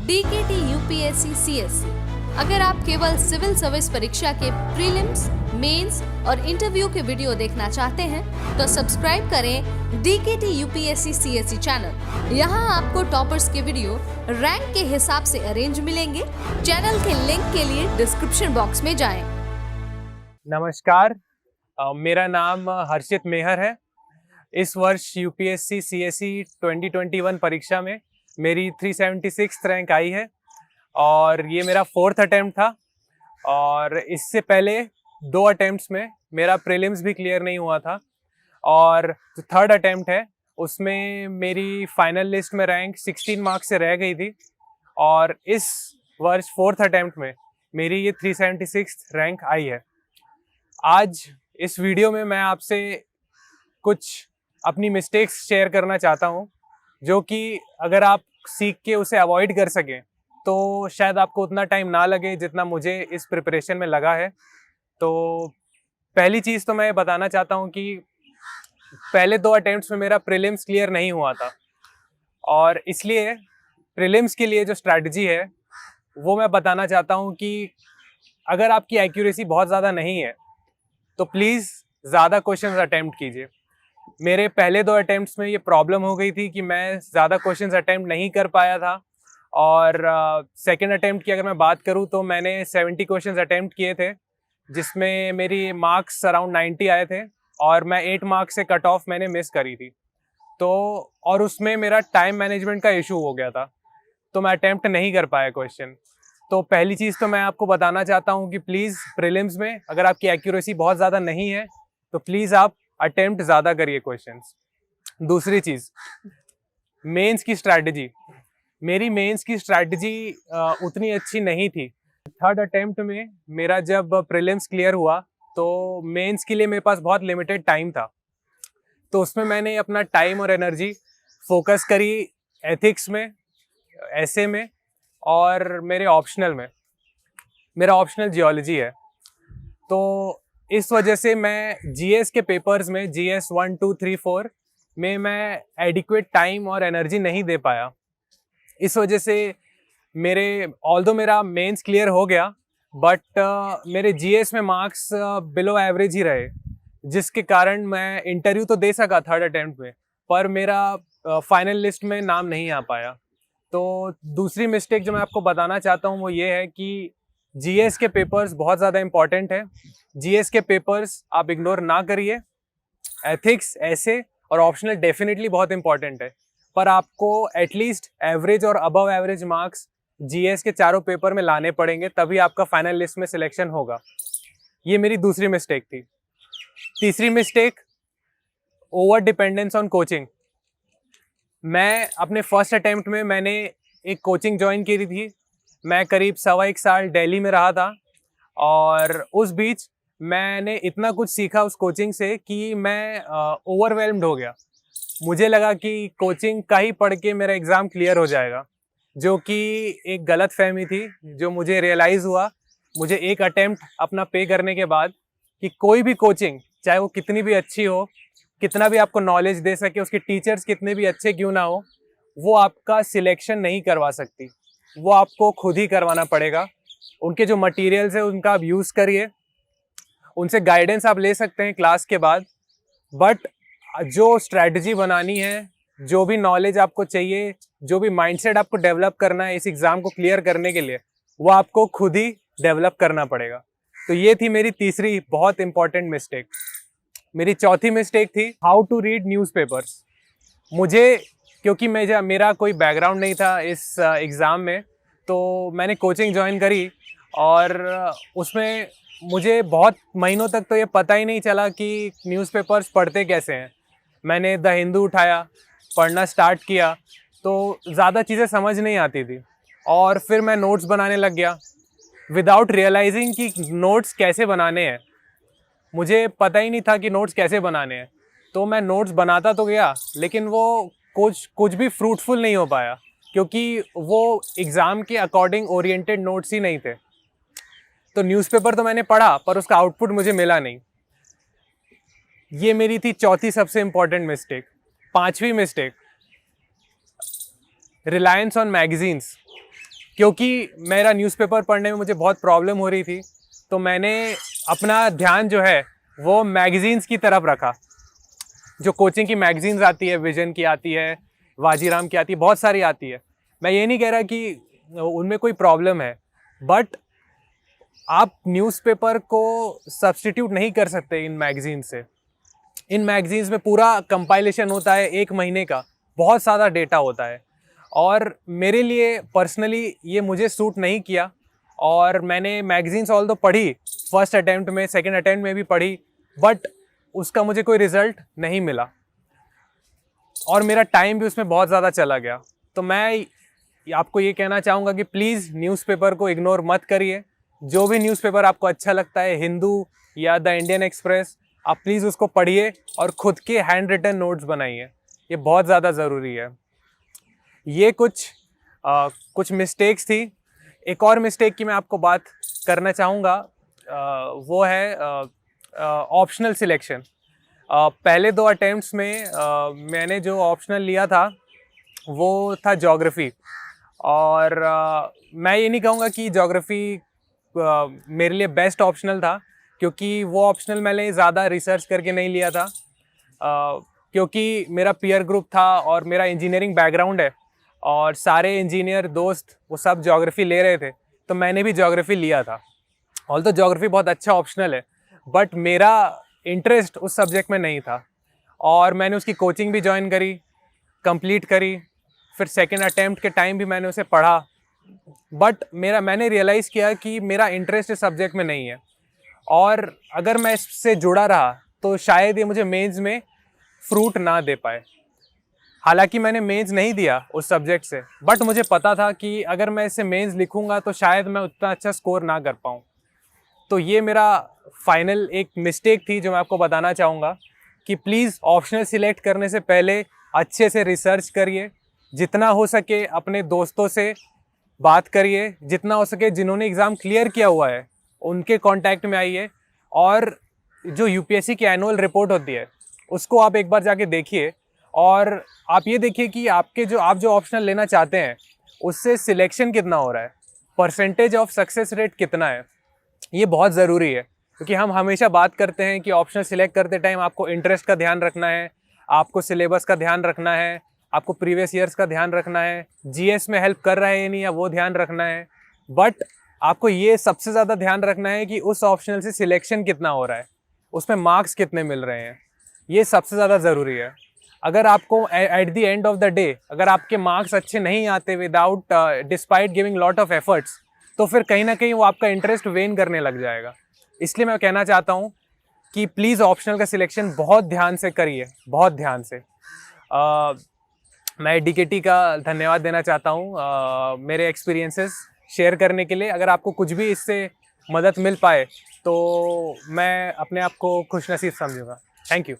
DKT UPSC CSC. अगर आप केवल सिविल सर्विस परीक्षा के प्रीलिम्स, मेंस और इंटरव्यू के वीडियो देखना चाहते हैं तो सब्सक्राइब करें डीकेटी यूपीएससी सीएससी चैनल। यहाँ आपको टॉपर्स के वीडियो रैंक के हिसाब से अरेंज मिलेंगे। चैनल के लिंक के लिए डिस्क्रिप्शन बॉक्स में जाएं। नमस्कार, मेरा नाम हर्षित मेहर है। इस वर्ष यूपीएससी सीएससी 2021 परीक्षा में मेरी 376 रैंक आई है और ये मेरा 4th अटेम्प्ट था। और इससे पहले 2 अटेम्प्ट्स में मेरा प्रीलिम्स भी क्लियर नहीं हुआ था और जो 3rd अटेम्प्ट है उसमें मेरी फाइनल लिस्ट में रैंक 16 मार्क्स से रह गई थी। और इस वर्ष 4th अटेम्प्ट में मेरी ये 376 रैंक आई है। आज इस वीडियो में मैं आपसे कुछ अपनी मिस्टेक्स शेयर करना चाहता हूँ, जो कि अगर आप सीख के उसे अवॉइड कर सकें तो शायद आपको उतना टाइम ना लगे जितना मुझे इस प्रिपरेशन में लगा है। तो पहली चीज़ तो मैं बताना चाहता हूँ कि पहले 2 अटेम्प्ट्स में मेरा प्रीलिम्स क्लियर नहीं हुआ था और इसलिए प्रीलिम्स के लिए जो स्ट्रैटेजी है वो मैं बताना चाहता हूँ कि अगर आपकी एक्यूरेसी बहुत ज़्यादा नहीं है तो प्लीज़ ज़्यादा क्वेश्चंस अटेम्प्ट कीजिए। मेरे पहले 2 अटेम्प्ट्स में ये प्रॉब्लम हो गई थी कि मैं ज़्यादा क्वेश्चंस अटेम्प्ट नहीं कर पाया था। और सेकंड अटेम्प्ट की अगर मैं बात करूँ तो मैंने 70 क्वेश्चंस अटेम्प्ट किए थे, जिसमें मेरी मार्क्स अराउंड 90 आए थे और मैं 8 मार्क्स से कट ऑफ मैंने मिस करी थी। तो और उसमें मेरा टाइम मैनेजमेंट का इशू हो गया था, तो मैं अटेम्प्ट नहीं कर पाया क्वेश्चन। तो पहली चीज़ तो मैं आपको बताना चाहता हूँ कि प्लीज़ प्रीलिम्स में अगर आपकी एक्यूरेसी बहुत ज़्यादा नहीं है तो प्लीज़ आप अटेम्प्ट ज़्यादा करिए क्वेश्चंस। दूसरी चीज़, मेंस की स्ट्रैटेजी। मेरी मेंस की स्ट्रैटेजी उतनी अच्छी नहीं थी। 3rd अटेम्प्ट में मेरा जब प्रीलिम्स क्लियर हुआ तो मेंस के लिए मेरे पास बहुत लिमिटेड टाइम था, तो उसमें मैंने अपना टाइम और एनर्जी फोकस करी एथिक्स में, एसे में और मेरे ऑप्शनल में। मेरा ऑप्शनल जियोलॉजी है, तो इस वजह से मैं जीएस के पेपर्स में जीएस 1, 2, 3, 4 में मैं एडिक्वेट टाइम और एनर्जी नहीं दे पाया। इस वजह से ऑल्दो मेरा मेंस क्लियर हो गया बट मेरे जीएस में मार्क्स बिलो एवरेज ही रहे, जिसके कारण मैं इंटरव्यू तो दे सका 3rd अटेम्प्ट में, पर मेरा फाइनल लिस्ट में नाम नहीं आ पाया। तो दूसरी मिस्टेक जो मैं आपको बताना चाहता हूँ वो ये है कि जीएस के पेपर्स बहुत ज़्यादा इंपॉर्टेंट है। जीएस के पेपर्स आप इग्नोर ना करिए। एथिक्स, ऐसे और ऑप्शनल डेफिनेटली बहुत इंपॉर्टेंट है, पर आपको एटलीस्ट एवरेज और अबव एवरेज मार्क्स जीएस के चारों पेपर में लाने पड़ेंगे, तभी आपका फाइनल लिस्ट में सिलेक्शन होगा। ये मेरी दूसरी मिस्टेक थी। तीसरी mistake, over dependence on coaching. मैं अपने फर्स्ट अटेम्प्ट में मैंने एक कोचिंग ज्वाइन की थी। मैं करीब 1.25 साल दिल्ली में रहा था और उस बीच मैंने इतना कुछ सीखा उस कोचिंग से कि मैं ओवरवेल्म्ड हो गया। मुझे लगा कि कोचिंग का ही पढ़ के मेरा एग्ज़ाम क्लियर हो जाएगा, जो कि एक गलत फहमी थी। जो मुझे रियलाइज़ हुआ मुझे एक अटेम्प्ट अपना पे करने के बाद कि कोई भी कोचिंग, चाहे वो कितनी भी अच्छी हो, कितना भी आपको नॉलेज दे सके, उसके टीचर्स कितने भी अच्छे क्यों ना हो, वो आपका सिलेक्शन नहीं करवा सकती। वो आपको खुद ही करवाना पड़ेगा। उनके जो मटेरियल्स है उनका आप यूज़ करिए, उनसे गाइडेंस आप ले सकते हैं क्लास के बाद, बट जो स्ट्रैटेजी बनानी है, जो भी नॉलेज आपको चाहिए, जो भी माइंडसेट आपको डेवलप करना है इस एग्ज़ाम को क्लियर करने के लिए, वो आपको खुद ही डेवलप करना पड़ेगा। तो ये थी मेरी तीसरी बहुत इंपॉर्टेंट मिस्टेक। मेरी चौथी मिस्टेक थी हाउ टू रीड न्यूज़पेपर्स। मुझे, क्योंकि मेरा कोई बैकग्राउंड नहीं था इस एग्ज़ाम में, तो मैंने कोचिंग ज्वाइन करी और उसमें मुझे बहुत महीनों तक तो ये पता ही नहीं चला कि न्यूज़पेपर्स पढ़ते कैसे हैं। मैंने द हिंदू उठाया, पढ़ना स्टार्ट किया, तो ज़्यादा चीज़ें समझ नहीं आती थी और फिर मैं नोट्स बनाने लग गया विदाउट रियलाइजिंग कि नोट्स कैसे बनाने हैं। मुझे पता ही नहीं था कि नोट्स कैसे बनाने हैं, तो मैं नोट्स बनाता तो गया लेकिन वो कुछ भी फ्रूटफुल नहीं हो पाया, क्योंकि वो एग्ज़ाम के अकॉर्डिंग ओरिएंटेड नोट्स ही नहीं थे। तो न्यूज़पेपर तो मैंने पढ़ा पर उसका आउटपुट मुझे मिला नहीं। ये मेरी थी चौथी सबसे इम्पॉर्टेंट मिस्टेक। पांचवी मिस्टेक, रिलायंस ऑन मैगजीन्स। क्योंकि मेरा न्यूज़पेपर पढ़ने में मुझे बहुत प्रॉब्लम हो रही थी, तो मैंने अपना ध्यान जो है वो मैगज़ीन्स की तरफ रखा। जो कोचिंग की मैगज़ीन्स आती है, विजन की आती है, वाजीराम की आती है, बहुत सारी आती है। मैं ये नहीं कह रहा कि उनमें कोई प्रॉब्लम है, बट आप न्यूज़पेपर को सब्स्टिट्यूट नहीं कर सकते इन मैगज़ीन से। इन मैगज़ीन्स में पूरा कंपाइलेशन होता है 1 महीने का, बहुत सारा डेटा होता है, और मेरे लिए पर्सनली ये मुझे सूट नहीं किया। और मैंने मैगज़ीन्स ऑल तो पढ़ी, फर्स्ट अटेम्प्ट में, सेकंड अटेम्प्ट में भी पढ़ी, बट उसका मुझे कोई रिज़ल्ट नहीं मिला और मेरा टाइम भी उसमें बहुत ज़्यादा चला गया। तो मैं आपको ये कहना चाहूँगा कि प्लीज़ न्यूज़पेपर को इग्नोर मत करिए। जो भी न्यूज़पेपर आपको अच्छा लगता है, हिंदू या द इंडियन एक्सप्रेस, आप प्लीज़ उसको पढ़िए और ख़ुद के हैंड रिटन नोट्स बनाइए। ये बहुत ज़्यादा ज़रूरी है। ये कुछ मिस्टेक्स थी। एक और मिस्टेक की मैं आपको बात करना चाहूँगा, वो है ऑप्शनल सिलेक्शन। पहले 2 अटेम्प्ट्स में मैंने जो ऑप्शनल लिया था वो था ज्योग्राफी, और मैं ये नहीं कहूँगा कि ज्योग्राफी मेरे लिए बेस्ट ऑप्शनल था, क्योंकि वो ऑप्शनल मैंने ज़्यादा रिसर्च करके नहीं लिया था, क्योंकि मेरा पीयर ग्रुप था और मेरा इंजीनियरिंग बैकग्राउंड है और सारे इंजीनियर दोस्त वो सब ज्योग्राफी ले रहे थे, तो मैंने भी ज्योग्राफी लिया था। ऑल तो ज्योग्राफी बहुत अच्छा ऑप्शनल है, बट मेरा इंटरेस्ट उस सब्जेक्ट में नहीं था और मैंने उसकी कोचिंग भी ज्वाइन करी, कंप्लीट करी, फिर सेकंड अटेम्प्ट के टाइम भी मैंने उसे पढ़ा, बट मैंने रियलाइज़ किया कि मेरा इंटरेस्ट इस सब्जेक्ट में नहीं है, और अगर मैं इससे जुड़ा रहा तो शायद ये मुझे मेंस में फ्रूट ना दे पाए। हालांकि मैंने मेंस नहीं दिया उस सब्जेक्ट से, बट मुझे पता था कि अगर मैं इससे मेंस लिखूंगा तो शायद मैं उतना अच्छा स्कोर ना कर पाऊँ। तो ये मेरा फाइनल एक मिस्टेक थी जो मैं आपको बताना चाहूँगा कि प्लीज़ ऑप्शनल सिलेक्ट करने से पहले अच्छे से रिसर्च करिए, जितना हो सके अपने दोस्तों से बात करिए, जितना हो सके जिन्होंने एग्ज़ाम क्लियर किया हुआ है उनके कांटेक्ट में आइए, और जो यूपीएससी की एनुअल रिपोर्ट होती है उसको आप एक बार जाके देखिए, और आप ये देखिए कि आप जो ऑप्शनल लेना चाहते हैं उससे सिलेक्शन कितना हो रहा है, परसेंटेज ऑफ सक्सेस रेट कितना है। ये बहुत ज़रूरी है, क्योंकि हम हमेशा बात करते हैं कि ऑप्शनल सिलेक्ट करते टाइम आपको इंटरेस्ट का ध्यान रखना है, आपको सिलेबस का ध्यान रखना है, आपको प्रीवियस ईयर्स का ध्यान रखना है, जीएस में हेल्प कर रहा है या नहीं, या वो ध्यान रखना है, बट आपको ये सबसे ज़्यादा ध्यान रखना है कि उस ऑप्शनल से सिलेक्शन कितना हो रहा है, उसमें मार्क्स कितने मिल रहे हैं। ये सबसे ज़्यादा ज़रूरी है। अगर आपको at the end of the day अगर आपके मार्क्स अच्छे नहीं आते without despite giving lot of efforts, तो फिर कहीं ना कहीं वो आपका इंटरेस्ट वेन करने लग जाएगा। इसलिए मैं कहना चाहता हूँ कि प्लीज़ ऑप्शनल का सिलेक्शन बहुत ध्यान से करिए, बहुत ध्यान से। मैं डीकेटी का धन्यवाद देना चाहता हूँ मेरे एक्सपीरियंसेस शेयर करने के लिए। अगर आपको कुछ भी इससे मदद मिल पाए तो मैं अपने आप को खुशनसीब समझूंगा। Thank you.